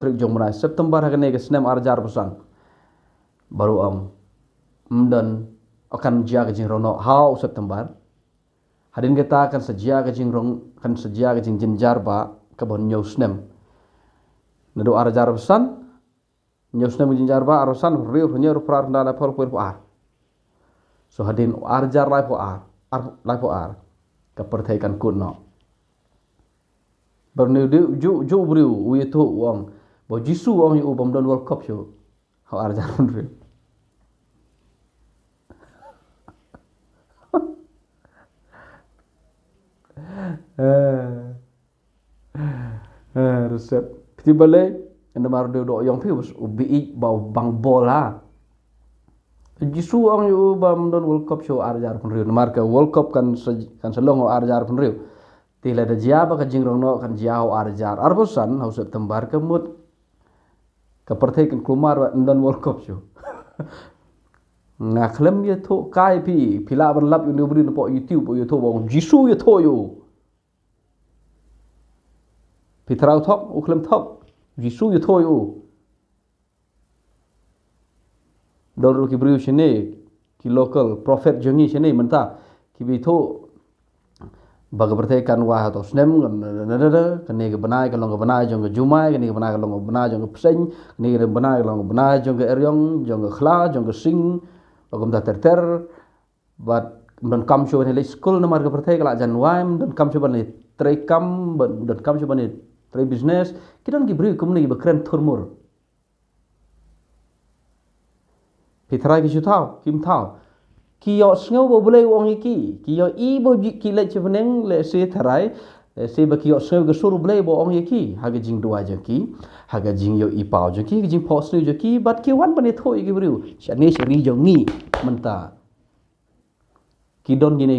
jong mana September hakane ke senem arjar pusang baru dan akan jaga jing rono how September hadin kita akan sejaga jing rong kan sejaga jing jenjar ba kebon nyaw senem nado arjar pusan nyaw senem jenjar ba arosan riu nyaw prar ndala por ar so hadin arjar lai po ar kepertaikan kuno berniu ju briu uye tu uang bo jisu uang yu bom don World Cup yo how arjar riu resep piti balik anda mar do yang pi ubi bau bang bola jisu ang yu bam don World Cup show arjar pun riu mar ke World Cup kan selong arjar pun riu tila da jiaba ka jingrong no kan jiao arjar arbosan hau September ke mut ke pertai kan kelumar don World Cup show nga klem ye to kai pi pila ban lap yu bri no po YouTube bong jisu ye to yo Pitrau thok, uklem thok, jisu yu thoy u. Dor ki briu sini, ki local prophet jongi sini menta, ki bito baga pertekan wah atau snem kan ke benai kan long ke benai jong ke jumai kan ke benai kan long ke benai jong ke peseng kan ke benai long ke benai jong ke eryong jong ke khla jong ke sing bagam ta ter but dan kam show ni school namar ke pertek la janwaim dan kam show ni trekam dan kam show ni try business kita ngi beri kumni bakren thurmur pitrai ki chutau kim thau ki yo sngo bo bole wong iki ki yo I bo ki le chveneng le se tharai se ba ki yo sngo ge suru bole bo ong iki haga jing dua je ki haga jing yo I pau je ki jing pos je ki bat ki wan bane thoi ki beri chani shri jong ni menta ki don gine